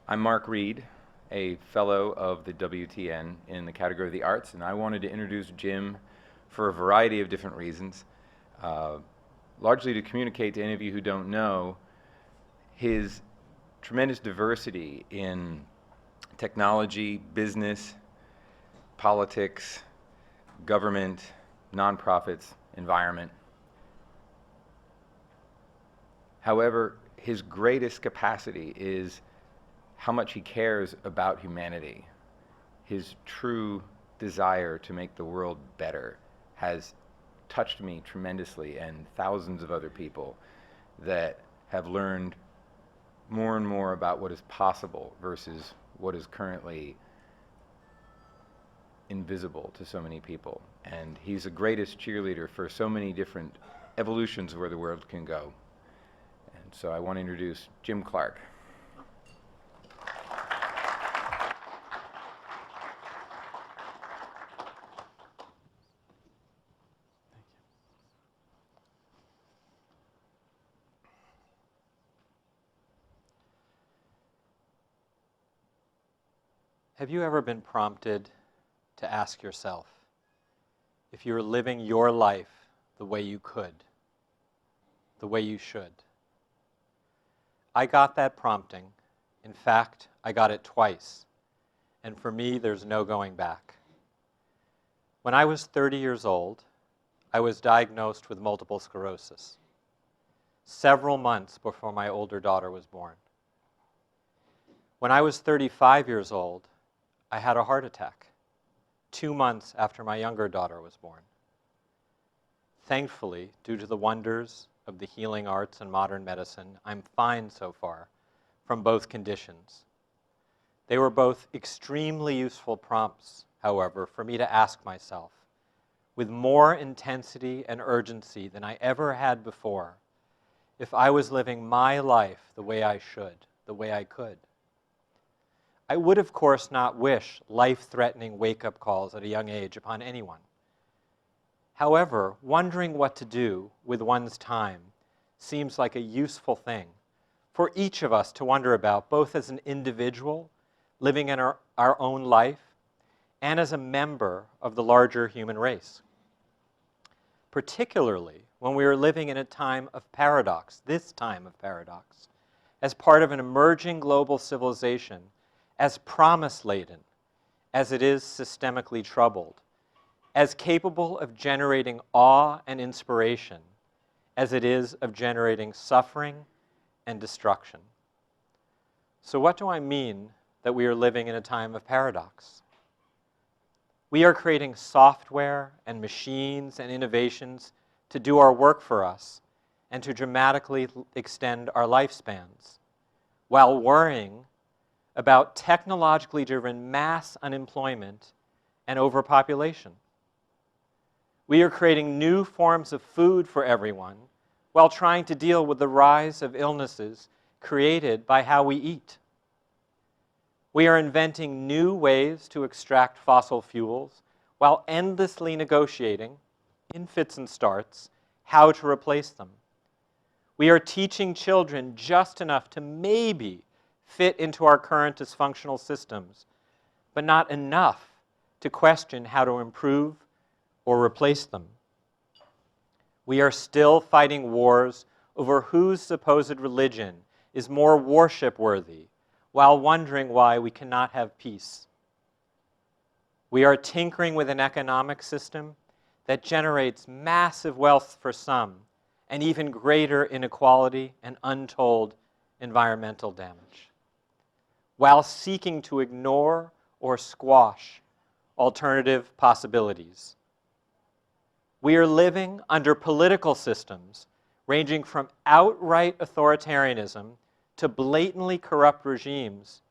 I'm Mark Reed, a fellow of the WTN in the category of the arts, and I wanted to introduce Jim for a variety of different reasons. Uh, Largely to communicate to any of you who don't know his tremendous diversity in technology, business, politics, government, nonprofits, environment. However, his greatest capacity is how much he cares about humanity. His true desire to make the world better has touched me tremendously, and thousands of other people that have learned more and more about what is possible versus what is currently invisible to so many people. And he's the greatest cheerleader for so many different evolutions of where the world can go. And so I want to introduce Jim Clark. Have you ever been prompted to ask yourself if you're living your life the way you could, the way you should? I got that prompting. In fact, I got it twice. And for me, there's no going back. When I was 30 years old, I was diagnosed with multiple sclerosis, several months before my older daughter was born. When I was 35 years old, I had a heart attack 2 months after my younger daughter was born. Thankfully, due to the wonders of the healing arts and modern medicine, I'm fine so far from both conditions. They were both extremely useful prompts, however, for me to ask myself, with more intensity and urgency than I ever had before, if I was living my life the way I should, the way I could. I would, of course, not wish life-threatening wake-up calls at a young age upon anyone. However, wondering what to do with one's time seems like a useful thing for each of us to wonder about, both as an individual living in our own life and as a member of the larger human race. Particularly when we are living in a time of paradox, this time of paradox, as part of an emerging global civilization as promise-laden as it is systemically troubled, as capable of generating awe and inspiration as it is of generating suffering and destruction. So what do I mean that we are living in a time of paradox? We are creating software and machines and innovations to do our work for us and to dramatically extend our lifespans, while worrying about technologically driven mass unemployment and overpopulation. We are creating new forms of food for everyone while trying to deal with the rise of illnesses created by how we eat. We are inventing new ways to extract fossil fuels while endlessly negotiating, in fits and starts, how to replace them. We are teaching children just enough to maybe fit into our current dysfunctional systems, but not enough to question how to improve or replace them. We are still fighting wars over whose supposed religion is more worship-worthy, while wondering why we cannot have peace. We are tinkering with an economic system that generates massive wealth for some and even greater inequality and untold environmental damage, while seeking to ignore or squash alternative possibilities. We are living under political systems ranging from outright authoritarianism to blatantly corrupt regimes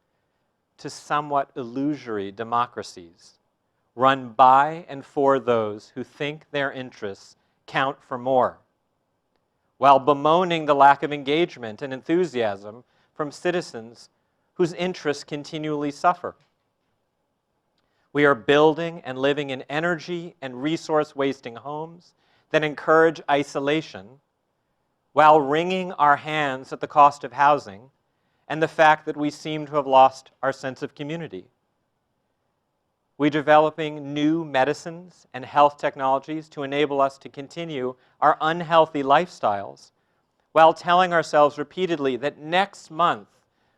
to somewhat illusory democracies run by and for those who think their interests count for more, while bemoaning the lack of engagement and enthusiasm from citizens whose interests continually suffer. We are building and living in energy and resource-wasting homes that encourage isolation while wringing our hands at the cost of housing and the fact that we seem to have lost our sense of community. We're developing new medicines and health technologies to enable us to continue our unhealthy lifestyles while telling ourselves repeatedly that next month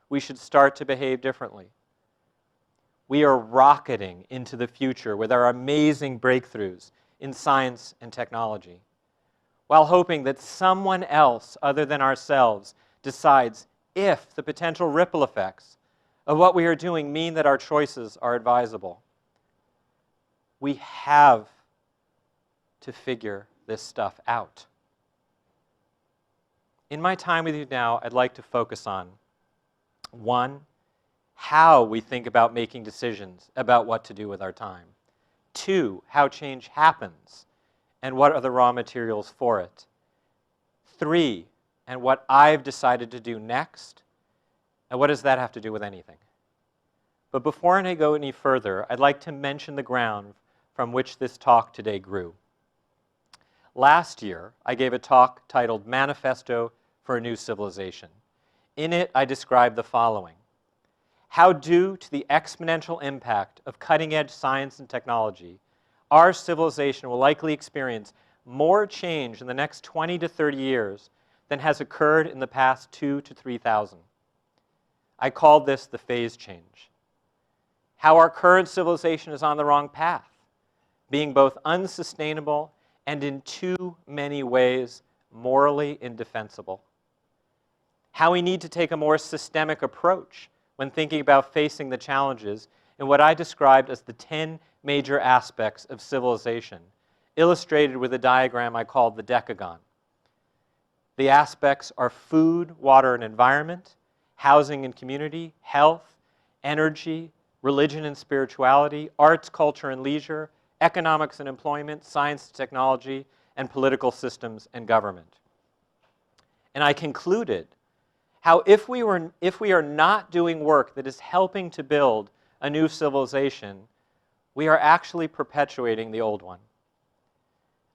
we should start to behave differently. We are rocketing into the future with our amazing breakthroughs in science and technology, while hoping that someone else other than ourselves decides if the potential ripple effects of what we are doing mean that our choices are advisable. We have to figure this stuff out. In my time with you now, I'd like to focus on, 1, how we think about making decisions about what to do with our time. 2, how change happens and what are the raw materials for it. 3, and what I've decided to do next, and what does that have to do with anything? But before I go any further, I'd like to mention the ground from which this talk today grew. Last year, I gave a talk titled Manifesto for a New Civilization. In it, I described the following: how, due to the exponential impact of cutting-edge science and technology, our civilization will likely experience more change in the next 20 to 30 years than has occurred in the past 2,000 to 3,000. I called this the phase change. How our current civilization is on the wrong path, being both unsustainable and in too many ways morally indefensible. How we need to take a more systemic approach when thinking about facing the challenges in what I described as the 10 major aspects of civilization, illustrated with a diagram I called the decagon. The aspects are food, water, and environment, housing and community, health, energy, religion and spirituality, arts, culture, and leisure, economics and employment, science and technology, and political systems and government. And I concluded how if we are not doing work that is helping to build a new civilization, we are actually perpetuating the old one.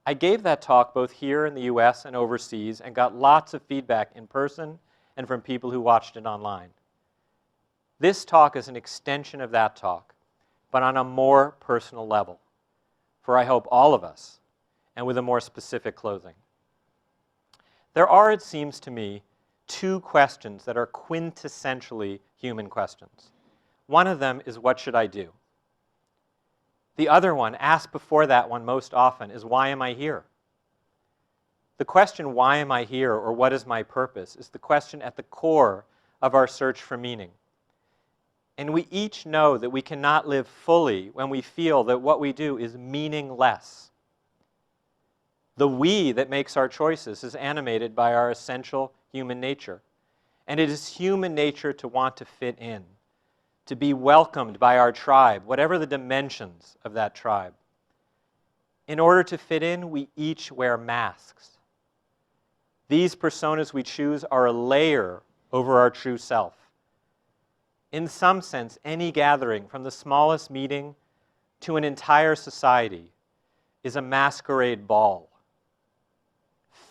I gave that talk both here in the US and overseas and got lots of feedback in person and from people who watched it online. This talk is an extension of that talk, but on a more personal level, for I hope all of us, and with a more specific closing. There are, it seems to me, 2 questions that are quintessentially human questions. One of them is, what should I do? The other one, asked before that one most often, is, why am I here? The question, why am I here, or what is my purpose, is the question at the core of our search for meaning. And we each know that we cannot live fully when we feel that what we do is meaningless. The we that makes our choices is animated by our essential human nature. And it is human nature to want to fit in, to be welcomed by our tribe, whatever the dimensions of that tribe. In order to fit in, we each wear masks. These personas we choose are a layer over our true self. In some sense, any gathering, from the smallest meeting to an entire society, is a masquerade ball,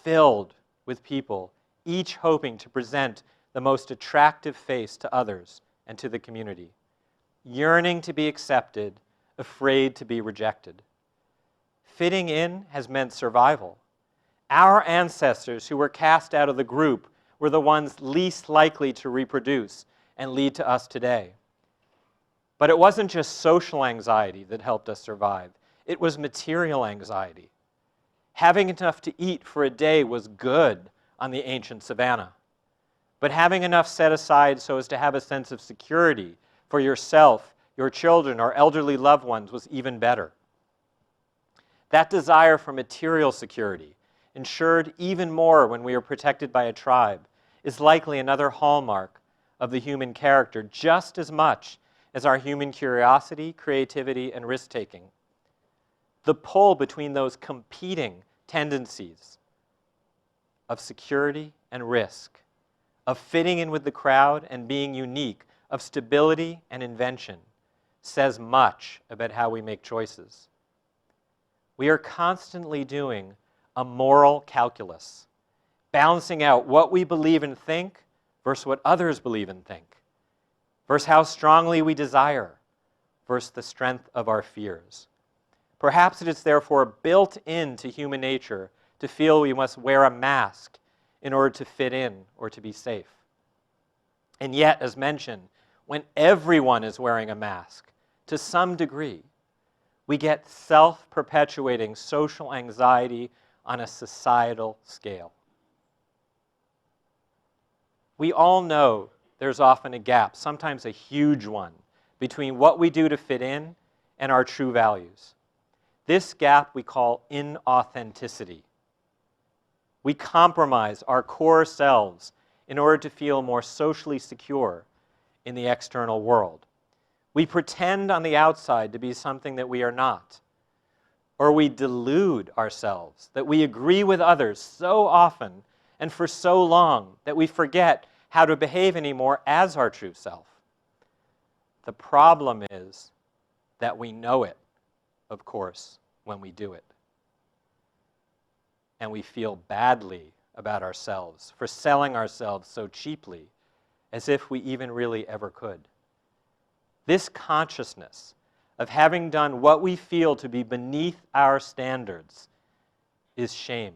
filled with people, each hoping to present the most attractive face to others and to the community, yearning to be accepted, afraid to be rejected. Fitting in has meant survival. Our ancestors who were cast out of the group were the ones least likely to reproduce and lead to us today. But it wasn't just social anxiety that helped us survive. It was material anxiety. Having enough to eat for a day was good on the ancient savannah. But having enough set aside so as to have a sense of security for yourself, your children, or elderly loved ones was even better. That desire for material security, ensured even more when we are protected by a tribe, is likely another hallmark of the human character, just as much as our human curiosity, creativity, and risk-taking. The pull between those competing tendencies of security and risk, of fitting in with the crowd and being unique, of stability and invention, says much about how we make choices. We are constantly doing a moral calculus, balancing out what we believe and think versus what others believe and think, versus how strongly we desire, versus the strength of our fears. Perhaps it is therefore built into human nature to feel we must wear a mask in order to fit in or to be safe. And yet, as mentioned, when everyone is wearing a mask, to some degree, we get self-perpetuating social anxiety on a societal scale. We all know there's often a gap, sometimes a huge one, between what we do to fit in and our true values. This gap we call inauthenticity. We compromise our core selves in order to feel more socially secure in the external world. We pretend on the outside to be something that we are not. Or we delude ourselves that we agree with others so often and for so long that we forget how to behave anymore as our true self. The problem is that we know it, of course, when we do it. And we feel badly about ourselves for selling ourselves so cheaply, as if we even really ever could. This consciousness of having done what we feel to be beneath our standards is shame.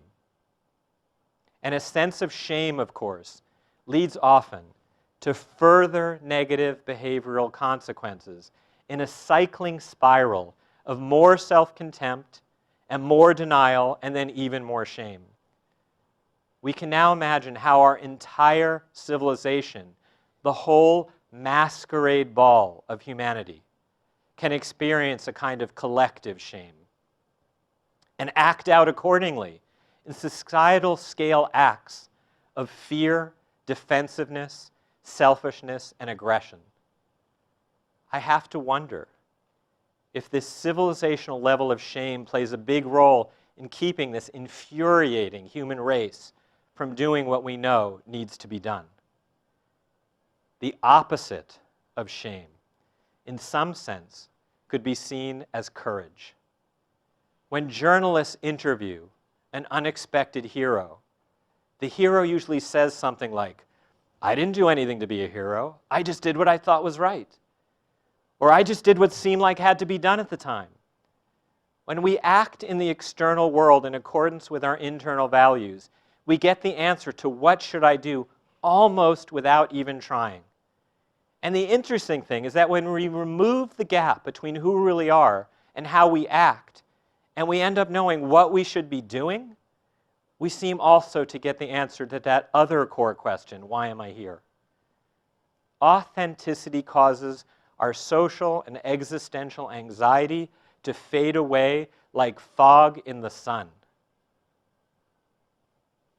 And a sense of shame, of course, leads often to further negative behavioral consequences in a cycling spiral of more self-contempt and more denial and then even more shame. We can now imagine how our entire civilization, the whole masquerade ball of humanity, can experience a kind of collective shame and act out accordingly in societal scale acts of fear, defensiveness, selfishness, and aggression. I have to wonder if this civilizational level of shame plays a big role in keeping this infuriating human race from doing what we know needs to be done. The opposite of shame, in some sense, could be seen as courage. When journalists interview an unexpected hero, the hero usually says something like, "I didn't do anything to be a hero. I just did what I thought was right." Or "I just did what seemed like had to be done at the time." When we act in the external world in accordance with our internal values, we get the answer to what should I do almost without even trying. And the interesting thing is that when we remove the gap between who we really are and how we act, and we end up knowing what we should be doing, we seem also to get the answer to that other core question, why am I here? Authenticity causes our social and existential anxiety to fade away like fog in the sun.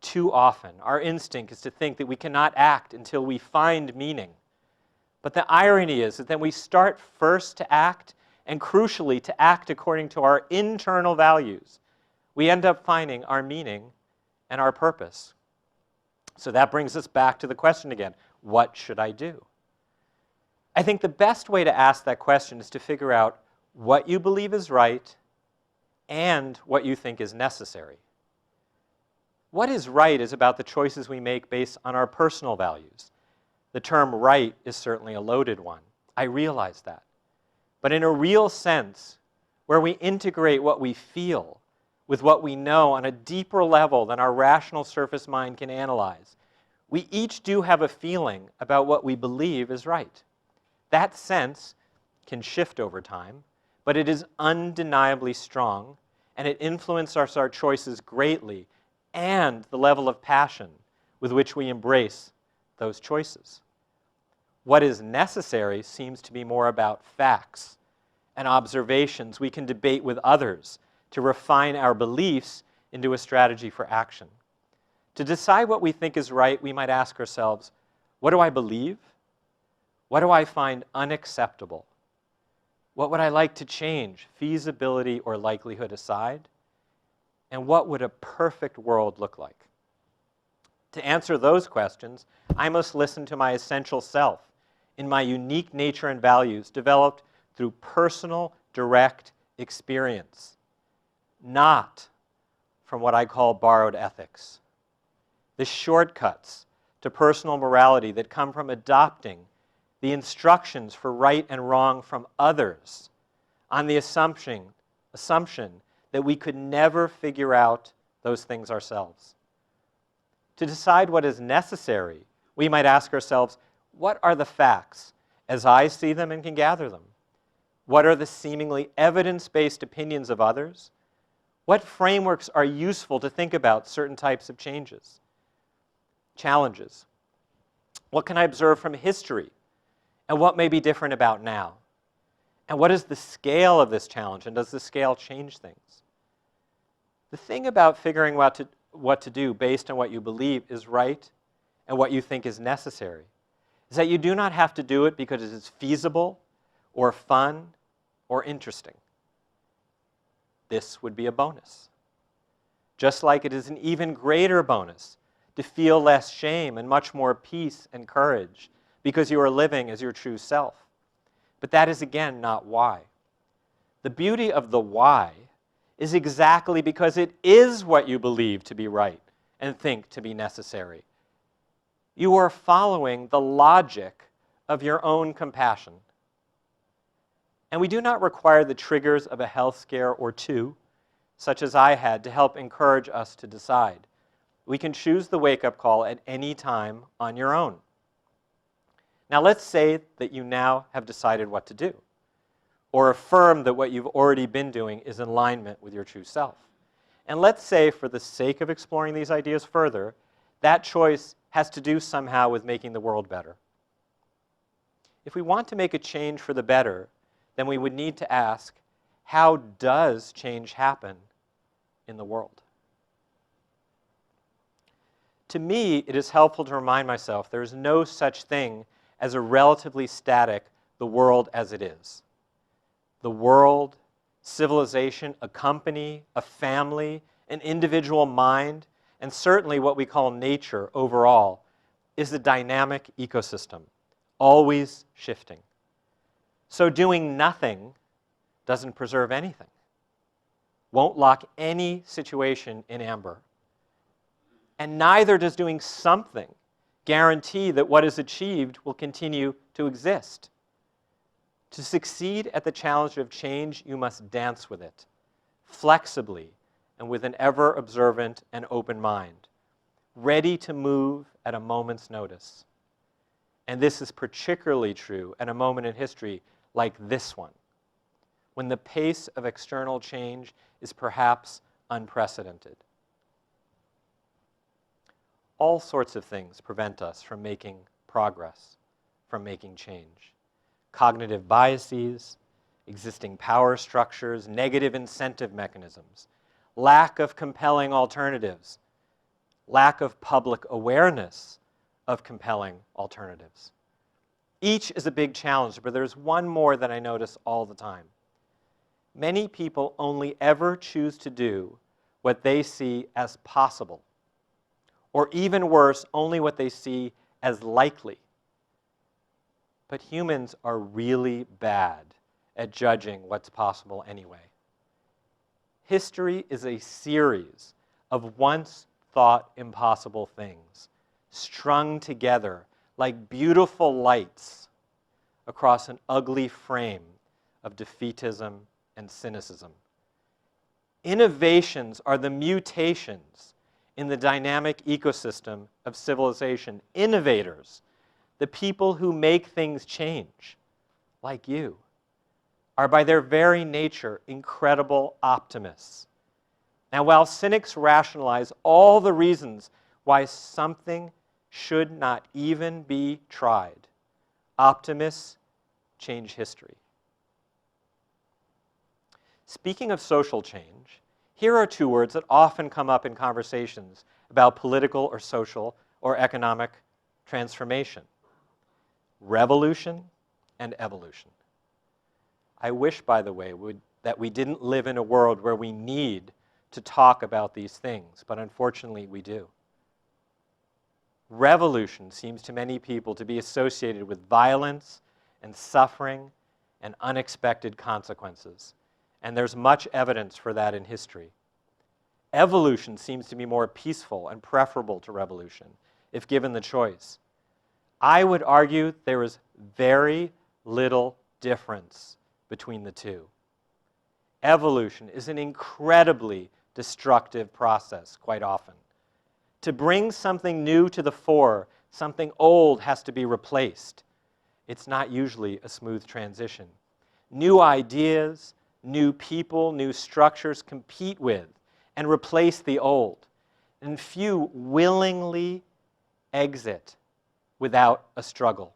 Too often, our instinct is to think that we cannot act until we find meaning. But the irony is that then we start first to act, and crucially to act according to our internal values. We end up finding our meaning and our purpose. So that brings us back to the question again, what should I do? I think the best way to ask that question is to figure out what you believe is right and what you think is necessary. What is right is about the choices we make based on our personal values. The term right is certainly a loaded one. I realize that. But in a real sense, where we integrate what we feel with what we know on a deeper level than our rational surface mind can analyze, we each do have a feeling about what we believe is right. That sense can shift over time, but it is undeniably strong, and it influences our choices greatly and the level of passion with which we embrace those choices. What is necessary seems to be more about facts and observations we can debate with others to refine our beliefs into a strategy for action. To decide what we think is right, we might ask ourselves, what do I believe? What do I find unacceptable? What would I like to change, feasibility or likelihood aside? And what would a perfect world look like? To answer those questions, I must listen to my essential self in my unique nature and values developed through personal, direct experience, not from what I call borrowed ethics. The shortcuts to personal morality that come from adopting the instructions for right and wrong from others on the assumption that we could never figure out those things ourselves. To decide what is necessary, we might ask ourselves, what are the facts as I see them and can gather them? What are the seemingly evidence-based opinions of others? What frameworks are useful to think about certain types of challenges? What can I observe from history? And what may be different about now? And what is the scale of this challenge? And does the scale change things? The thing about figuring out what to do based on what you believe is right and what you think is necessary is that you do not have to do it because it is feasible or fun or interesting. This would be a bonus. Just like it is an even greater bonus to feel less shame and much more peace and courage because you are living as your true self. But that is, again, not why. The beauty of the why is exactly because it is what you believe to be right and think to be necessary. You are following the logic of your own compassion. And we do not require the triggers of a health scare or two, such as I had, to help encourage us to decide. We can choose the wake-up call at any time on your own. Now let's say that you now have decided what to do, or affirm that what you've already been doing is in alignment with your true self. And let's say, for the sake of exploring these ideas further, that choice has to do somehow with making the world better. If we want to make a change for the better, then we would need to ask, how does change happen in the world? To me, it is helpful to remind myself there is no such thing as a relatively static the world as it is. The world, civilization, a company, a family, an individual mind, and certainly what we call nature overall, is a dynamic ecosystem, always shifting. So doing nothing doesn't preserve anything, won't lock any situation in amber. And neither does doing something guarantee that what is achieved will continue to exist. To succeed at the challenge of change, you must dance with it, flexibly and with an ever-observant and open mind, ready to move at a moment's notice. And this is particularly true at a moment in history like this one, when the pace of external change is perhaps unprecedented. All sorts of things prevent us from making progress, from making change. Cognitive biases, existing power structures, negative incentive mechanisms, lack of compelling alternatives, lack of public awareness of compelling alternatives. Each is a big challenge, but there's one more that I notice all the time. Many people only ever choose to do what they see as possible, or even worse, only what they see as likely. But humans are really bad at judging what's possible anyway. History is a series of once thought impossible things, strung together like beautiful lights across an ugly frame of defeatism and cynicism. Innovations are the mutations in the dynamic ecosystem of civilization. Innovators, the people who make things change, like you, are by their very nature incredible optimists. And while cynics rationalize all the reasons why something should not even be tried, optimists change history. Speaking of social change, here are two words that often come up in conversations about political or social or economic transformation: revolution and evolution. I wish, by the way, that we didn't live in a world where we need to talk about these things, but unfortunately we do. Revolution seems to many people to be associated with violence and suffering and unexpected consequences, and there's much evidence for that in history. Evolution seems to be more peaceful and preferable to revolution. if given the choice. I would argue there is very little difference between the two. Evolution is an incredibly destructive process quite often. To bring something new to the fore, something old has to be replaced. It's not usually a smooth transition. New ideas, new people, new structures compete with and replace the old, and few willingly exit without a struggle.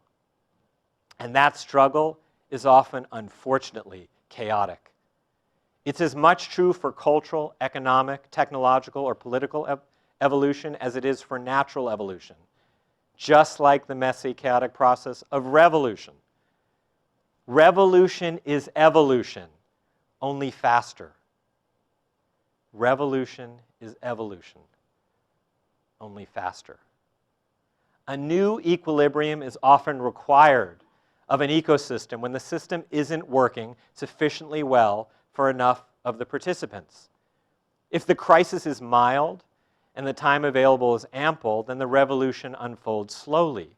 And that struggle is often, unfortunately, chaotic. It's as much true for cultural, economic, technological, or political evolution as it is for natural evolution, just like the messy, chaotic process of revolution. Revolution is evolution, only faster. Revolution is evolution, only faster. A new equilibrium is often required of an ecosystem when the system isn't working sufficiently well for enough of the participants. If the crisis is mild and the time available is ample, then the revolution unfolds slowly,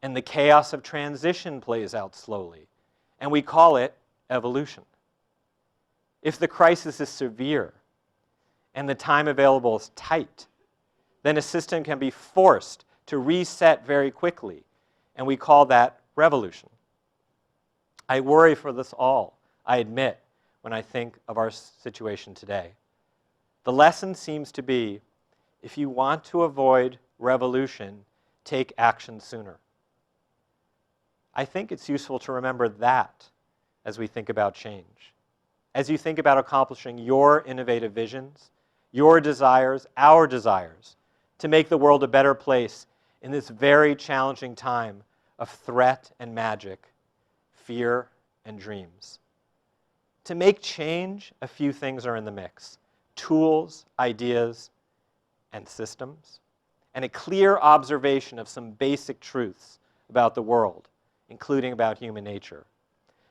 and the chaos of transition plays out slowly, and we call it evolution. If the crisis is severe and the time available is tight, then a system can be forced to reset very quickly, and we call that revolution. I worry for this all, I admit, when I think of our situation today. The lesson seems to be, if you want to avoid revolution, take action sooner. I think it's useful to remember that as we think about change. As you think about accomplishing your innovative visions, your desires, our desires, to make the world a better place in this very challenging time of threat and magic, fear and dreams. To make change, a few things are in the mix: tools, ideas, and systems, and a clear observation of some basic truths about the world, including about human nature.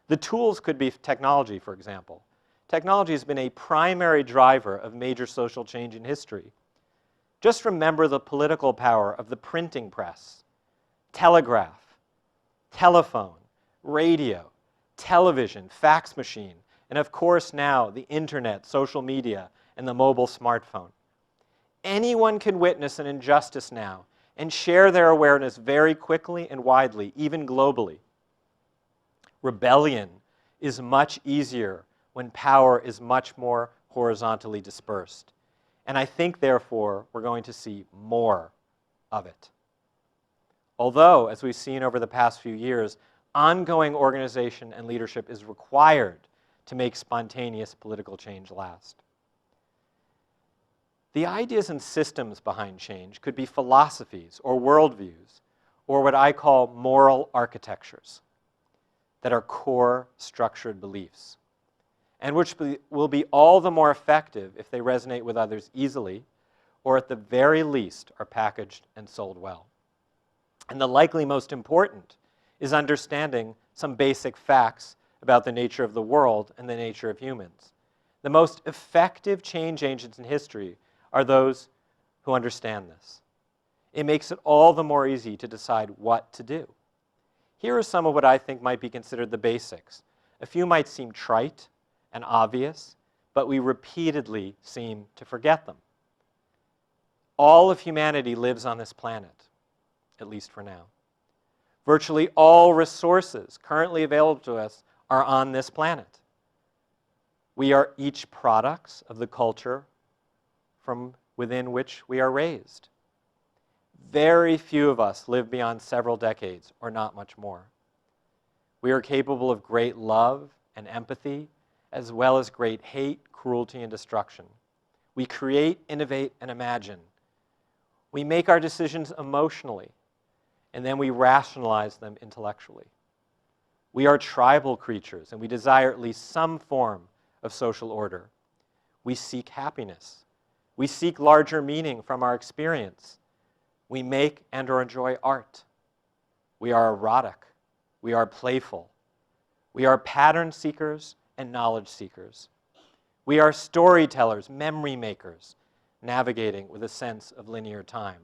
The tools could be technology, for example. Technology has been a primary driver of major social change in history. Just remember the political power of the printing press, telegraph, telephone, radio, television, fax machine, and of course now the internet, social media, and the mobile smartphone. Anyone can witness an injustice now and share their awareness very quickly and widely, even globally. Rebellion is much easier when power is much more horizontally dispersed. And I think, therefore, we're going to see more of it. Although, as we've seen over the past few years, ongoing organization and leadership is required to make spontaneous political change last. The ideas and systems behind change could be philosophies or worldviews, or what I call moral architectures, that are core structured beliefs, and which will be all the more effective if they resonate with others easily, or at the very least are packaged and sold well. And the likely most important is understanding some basic facts about the nature of the world and the nature of humans. The most effective change agents in history are those who understand this. It makes it all the more easy to decide what to do. Here are some of what I think might be considered the basics. A few might seem trite and obvious, but we repeatedly seem to forget them. All of humanity lives on this planet, at least for now. Virtually all resources currently available to us are on this planet. We are each products of the culture from within which we are raised. Very few of us live beyond several decades, or not much more. We are capable of great love and empathy, as well as great hate, cruelty, and destruction. We create, innovate, and imagine. We make our decisions emotionally, and then we rationalize them intellectually. We are tribal creatures, and we desire at least some form of social order. We seek happiness. We seek larger meaning from our experience. We make and or enjoy art. We are erotic. We are playful. We are pattern seekers and knowledge seekers. We are storytellers, memory makers, navigating with a sense of linear time.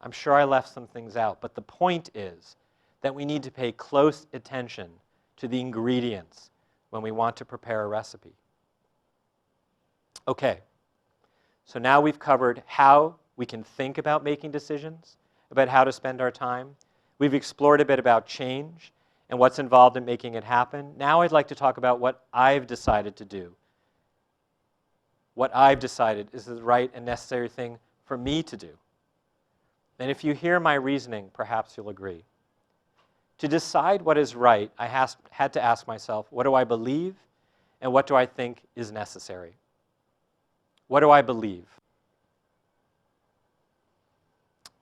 I'm sure I left some things out, but the point is that we need to pay close attention to the ingredients when we want to prepare a recipe. Okay, so now we've covered how we can think about making decisions, about how to spend our time. We've explored a bit about change and what's involved in making it happen. Now I'd like to talk about what I've decided to do. What I've decided is the right and necessary thing for me to do. And if you hear my reasoning, perhaps you'll agree. To decide what is right, I had to ask myself, what do I believe and what do I think is necessary? What do I believe?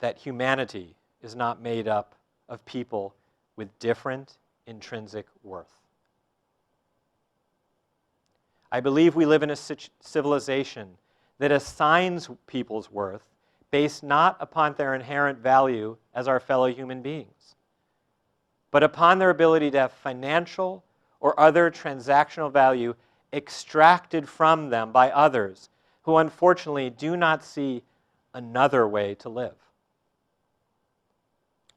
That humanity is not made up of people with different intrinsic worth. I believe we live in a civilization that assigns people's worth based not upon their inherent value as our fellow human beings, but upon their ability to have financial or other transactional value extracted from them by others who unfortunately do not see another way to live.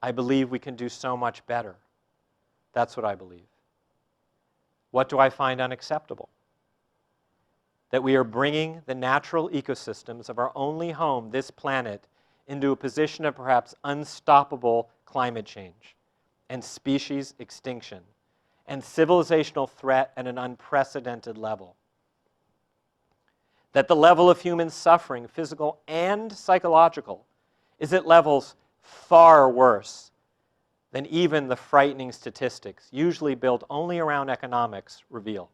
I believe we can do so much better. That's what I believe. What do I find unacceptable? That we are bringing the natural ecosystems of our only home, this planet, into a position of perhaps unstoppable climate change and species extinction and civilizational threat at an unprecedented level. That the level of human suffering, physical and psychological, is at levels far worse than even the frightening statistics, usually built only around economics, reveal.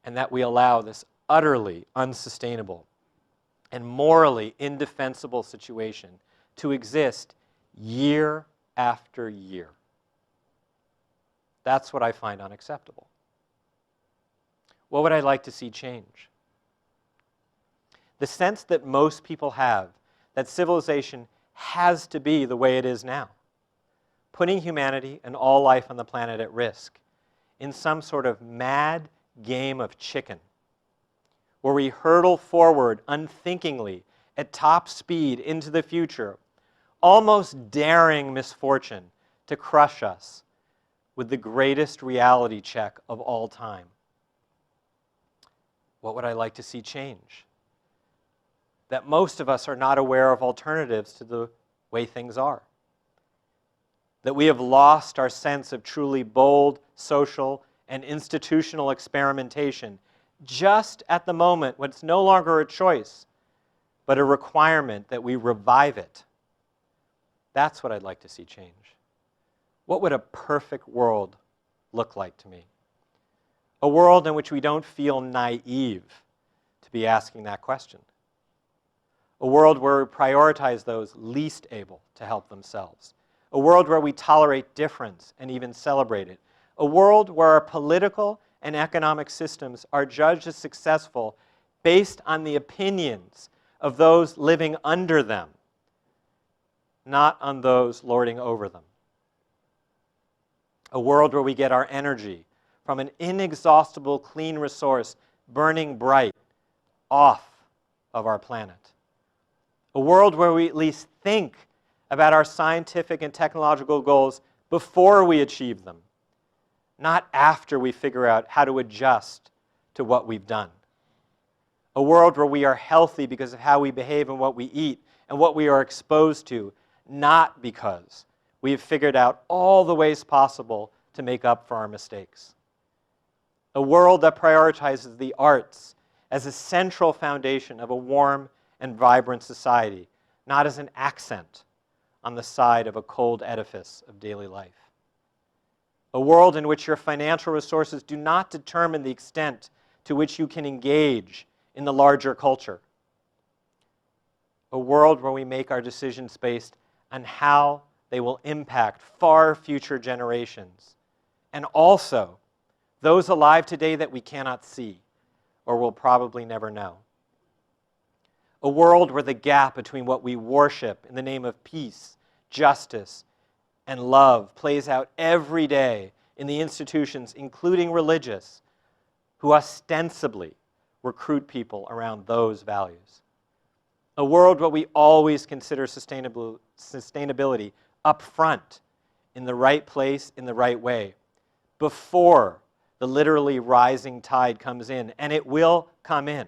And that we allow this utterly unsustainable and morally indefensible situation to exist year after year. That's what I find unacceptable. What would I like to see change? The sense that most people have that civilization has to be the way it is now, putting humanity and all life on the planet at risk in some sort of mad game of chicken, where we hurtle forward unthinkingly at top speed into the future, almost daring misfortune to crush us with the greatest reality check of all time. What would I like to see change? That most of us are not aware of alternatives to the way things are. That we have lost our sense of truly bold social and institutional experimentation just at the moment when it's no longer a choice, but a requirement that we revive it. That's what I'd like to see change. What would a perfect world look like to me? A world in which we don't feel naive to be asking that question. A world where we prioritize those least able to help themselves. A world where we tolerate difference and even celebrate it. A world where our political and economic systems are judged as successful based on the opinions of those living under them, not on those lording over them. A world where we get our energy from an inexhaustible clean resource burning bright off of our planet. A world where we at least think about our scientific and technological goals before we achieve them, not after we figure out how to adjust to what we've done. A world where we are healthy because of how we behave and what we eat and what we are exposed to, not because we have figured out all the ways possible to make up for our mistakes. A world that prioritizes the arts as a central foundation of a warm and vibrant society, not as an accent on the side of a cold edifice of daily life. A world in which your financial resources do not determine the extent to which you can engage in the larger culture. A world where we make our decisions based on how they will impact far future generations, and also those alive today that we cannot see or will probably never know. A world where the gap between what we worship in the name of peace, justice, and love plays out every day in the institutions, including religious, who ostensibly recruit people around those values. A world where we always consider sustainability up front, in the right place, in the right way, before the literally rising tide comes in, and it will come in,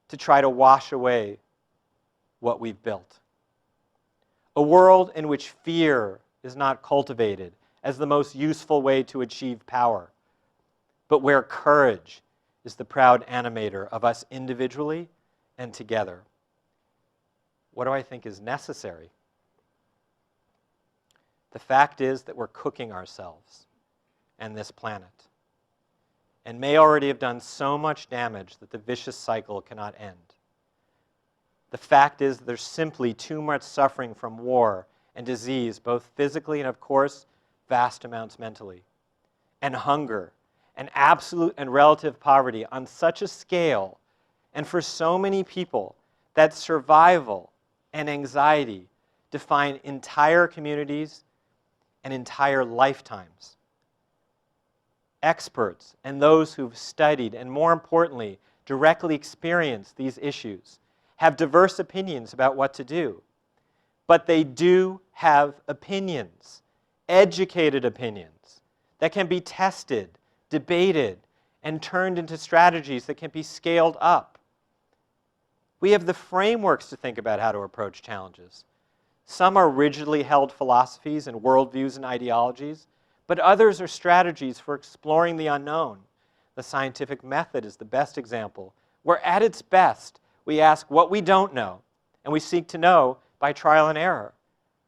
to try to wash away what we've built. A world in which fear is not cultivated as the most useful way to achieve power, but where courage is the proud animator of us individually and together. What do I think is necessary? The fact is that we're cooking ourselves and this planet, and may already have done so much damage that the vicious cycle cannot end. The fact is that there's simply too much suffering from war and disease, both physically and, of course, vast amounts mentally, and hunger, and absolute and relative poverty on such a scale, and for so many people, that survival and anxiety define entire communities and entire lifetimes. Experts and those who've studied and, more importantly, directly experienced these issues have diverse opinions about what to do. But they do have opinions, educated opinions, that can be tested, debated, and turned into strategies that can be scaled up. We have the frameworks to think about how to approach challenges. Some are rigidly held philosophies and worldviews and ideologies, but others are strategies for exploring the unknown. The scientific method is the best example, where at its best, we ask what we don't know, and we seek to know by trial and error,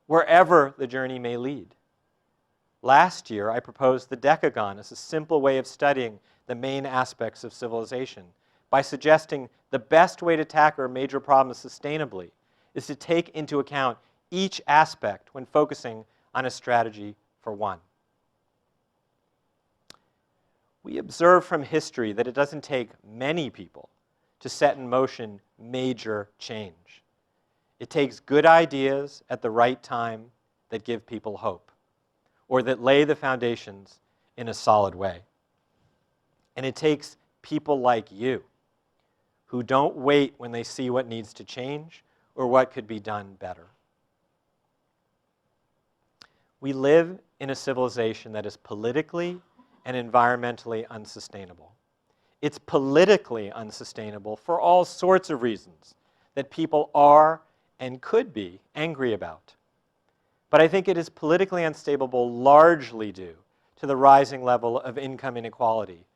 wherever the journey may lead. Last year, I proposed the decagon as a simple way of studying the main aspects of civilization by suggesting the best way to tackle major problems sustainably is to take into account each aspect when focusing on a strategy for one. We observe from history that it doesn't take many people to set in motion major change. It takes good ideas at the right time that give people hope, or that lay the foundations in a solid way. And it takes people like you, who don't wait when they see what needs to change or what could be done better. We live in a civilization that is politically and environmentally unsustainable. It's politically unsustainable for all sorts of reasons that people are and could be angry about. But I think it is politically unstable largely due to the rising level of income inequality,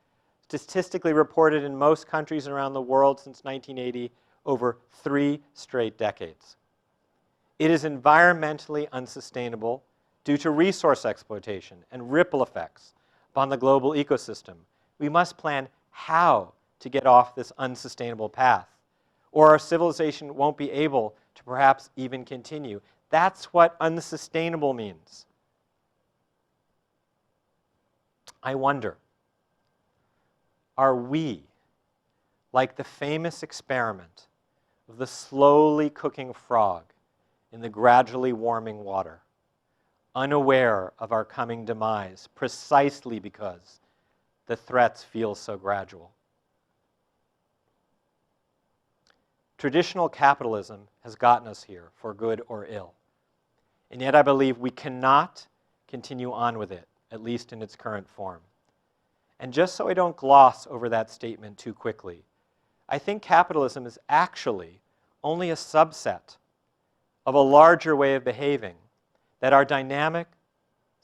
statistically reported in most countries around the world since 1980 over 3 straight decades. It is environmentally unsustainable due to resource exploitation and ripple effects upon the global ecosystem. We must plan how to get off this unsustainable path, or our civilization won't be able to perhaps even continue. That's what unsustainable means. I wonder, are we, like the famous experiment of the slowly cooking frog in the gradually warming water, unaware of our coming demise precisely because the threats feel so gradual? Traditional capitalism has gotten us here, for good or ill. And yet I believe we cannot continue on with it, at least in its current form. And just so I don't gloss over that statement too quickly, I think capitalism is actually only a subset of a larger way of behaving that our dynamic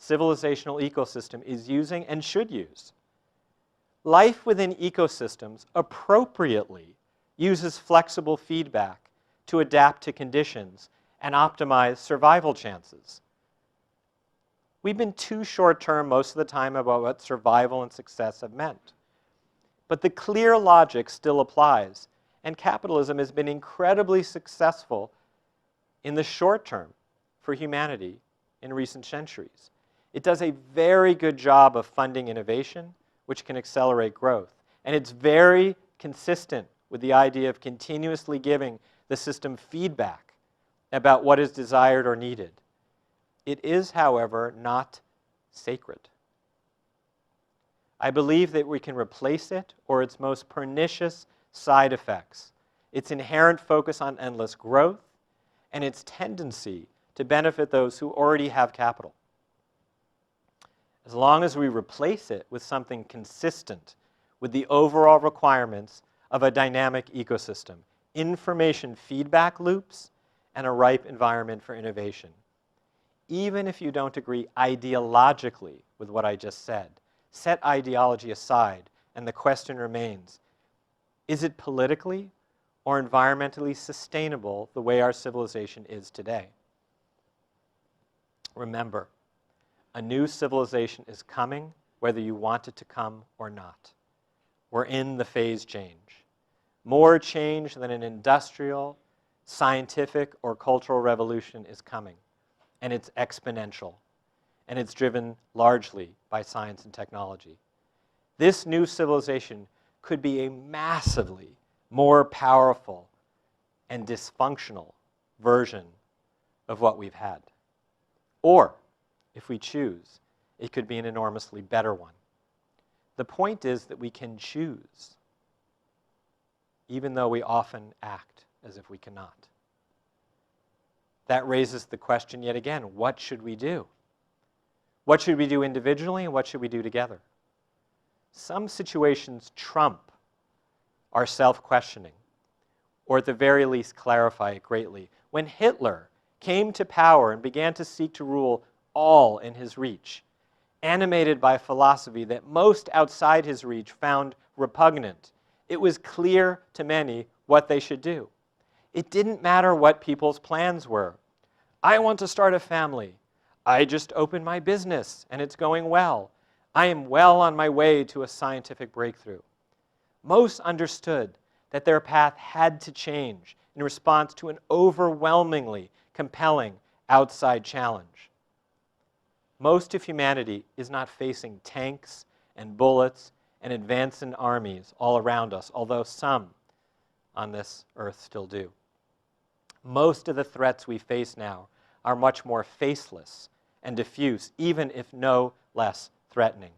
civilizational ecosystem is using and should use. Life within ecosystems appropriately uses flexible feedback to adapt to conditions and optimize survival chances. We've been too short-term most of the time about what survival and success have meant. But the clear logic still applies, and capitalism has been incredibly successful in the short term for humanity in recent centuries. It does a very good job of funding innovation, which can accelerate growth. And it's very consistent with the idea of continuously giving the system feedback about what is desired or needed. It is, however, not sacred. I believe that we can replace it or its most pernicious side effects its inherent focus on endless growth, and its tendency to benefit those who already have capital. As long as we replace it with something consistent with the overall requirements of a dynamic ecosystem, information feedback loops, and a ripe environment for innovation. Even if you don't agree ideologically with what I just said, set ideology aside, and the question remains, is it politically or environmentally sustainable the way our civilization is today? Remember, a new civilization is coming whether you want it to come or not. We're in the phase change. More change than an industrial, scientific, or cultural revolution is coming, and it's exponential, and it's driven largely by science and technology. This new civilization could be a massively more powerful and dysfunctional version of what we've had. Or, if we choose, it could be an enormously better one. The point is that we can choose, even though we often act as if we cannot. That raises the question yet again, what should we do? What should we do individually, and what should we do together? Some situations trump our self-questioning, or at the very least clarify it greatly. When Hitler came to power and began to seek to rule all in his reach, animated by a philosophy that most outside his reach found repugnant, it was clear to many what they should do. It didn't matter what people's plans were. I want to start a family. I just opened my business and it's going well. I am well on my way to a scientific breakthrough. Most understood that their path had to change in response to an overwhelmingly compelling outside challenge. Most of humanity is not facing tanks and bullets and advancing armies all around us, although some on this earth still do. Most of the threats we face now are much more faceless and diffuse, even if no less threatening.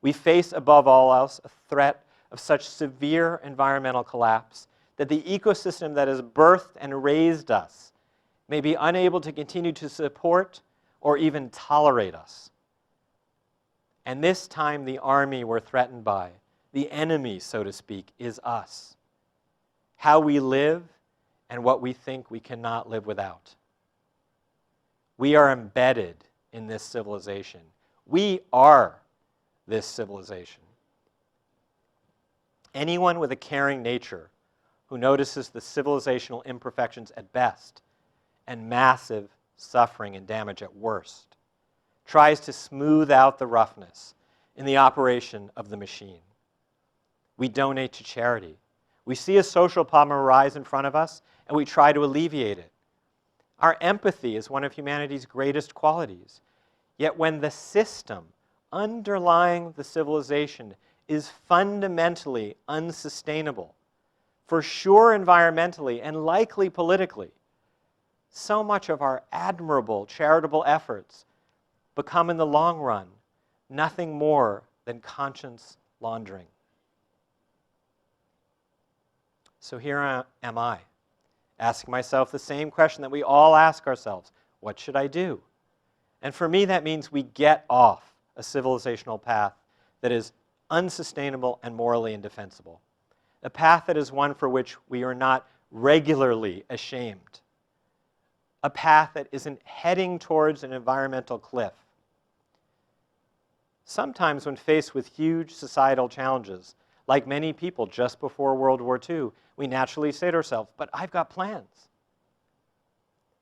We face, above all else, a threat of such severe environmental collapse that the ecosystem that has birthed and raised us may be unable to continue to support or even tolerate us. And this time the army we're threatened by, the enemy, so to speak, is us. How we live and what we think we cannot live without. We are embedded in this civilization. We are this civilization. Anyone with a caring nature who notices the civilizational imperfections at best and massive suffering and damage at worst tries to smooth out the roughness in the operation of the machine. We donate to charity. We see a social problem arise in front of us and we try to alleviate it. Our empathy is one of humanity's greatest qualities. Yet when the system underlying the civilization is fundamentally unsustainable, for sure environmentally and likely politically, so much of our admirable charitable efforts become in the long run nothing more than conscience laundering. So here am I, asking myself the same question that we all ask ourselves, what should I do? And for me that means we get off a civilizational path that is unsustainable and morally indefensible. A path that is one for which we are not regularly ashamed. A path that isn't heading towards an environmental cliff. Sometimes when faced with huge societal challenges, like many people just before World War II, we naturally say to ourselves, but I've got plans.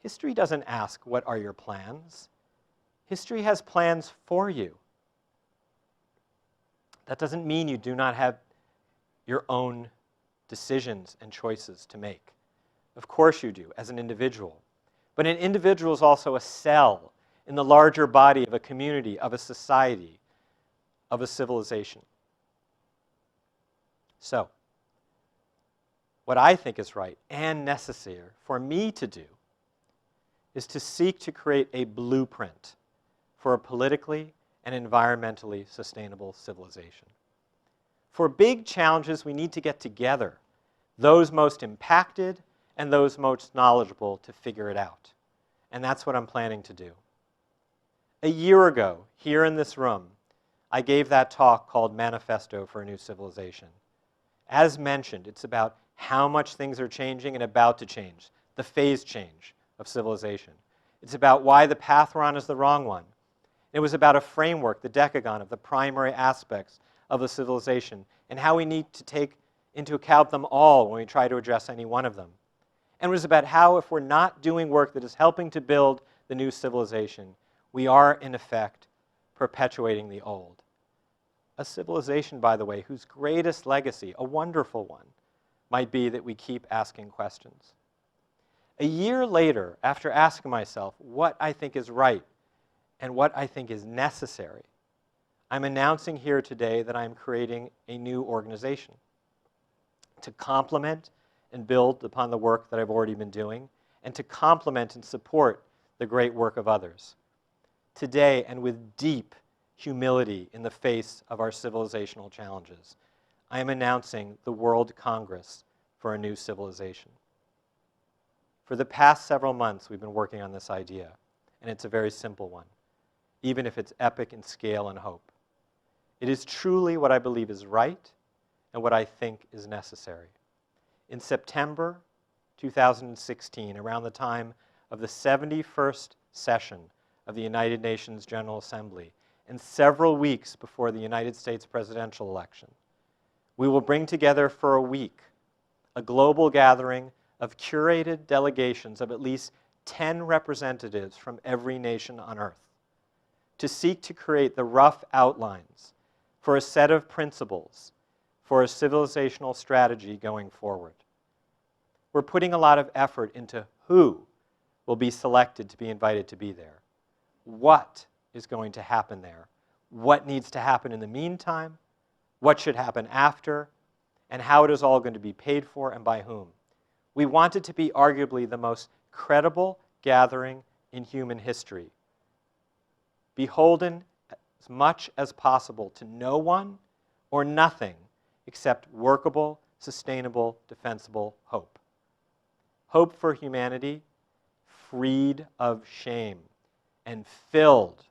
History doesn't ask, what are your plans? History has plans for you. That doesn't mean you do not have your own decisions and choices to make. Of course you do, as an individual. But an individual is also a cell in the larger body of a community, of a society, of a civilization. So, what I think is right and necessary for me to do is to seek to create a blueprint for a politically and environmentally sustainable civilization. For big challenges, we need to get together, those most impacted and those most knowledgeable to figure it out. And that's what I'm planning to do. A year ago, here in this room, I gave that talk called Manifesto for a New Civilization. As mentioned, it's about how much things are changing and about to change, the phase change of civilization. It's about why the path we're on is the wrong one. It was about a framework, the decagon, of the primary aspects of the civilization and how we need to take into account them all when we try to address any one of them. And it was about how, if we're not doing work that is helping to build the new civilization, we are, in effect, perpetuating the old. A civilization, by the way, whose greatest legacy, a wonderful one, might be that we keep asking questions. A year later, after asking myself what I think is right and what I think is necessary, I'm announcing here today that I'm creating a new organization to complement and build upon the work that I've already been doing, and to complement and support the great work of others. Today, and with deep humility in the face of our civilizational challenges, I am announcing the World Congress for a New Civilization. For the past several months, we've been working on this idea, and it's a very simple one, even if it's epic in scale and hope. It is truly what I believe is right and what I think is necessary. In September 2016, around the time of the 71st session of the United Nations General Assembly, and several weeks before the United States presidential election, we will bring together for a week a global gathering of curated delegations of at least 10 representatives from every nation on earth to seek to create the rough outlines for a set of principles for a civilizational strategy going forward. We're putting a lot of effort into who will be selected to be invited to be there, what is going to happen there, what needs to happen in the meantime, what should happen after, and how it is all going to be paid for and by whom. We want it to be arguably the most credible gathering in human history, beholden as much as possible to no one or nothing except workable, sustainable, defensible hope. Hope for humanity freed of shame and filled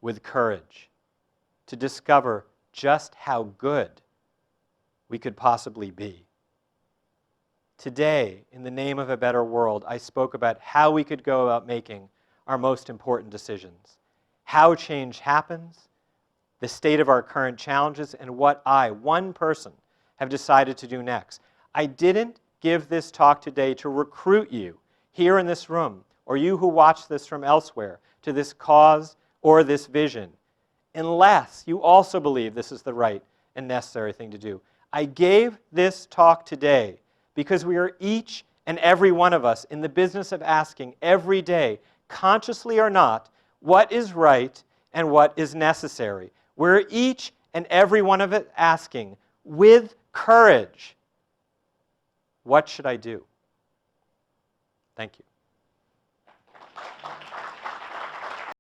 with courage to discover just how good we could possibly be. Today, in the name of a better world, I spoke about how we could go about making our most important decisions, how change happens, the state of our current challenges, and what I, one person, have decided to do next. I didn't give this talk today to recruit you here in this room, or you who watch this from elsewhere, to this cause or this vision, unless you also believe this is the right and necessary thing to do. I gave this talk today because we are each and every one of us in the business of asking every day, consciously or not, what is right and what is necessary. We're each and every one of us asking, with courage, what should I do? Thank you.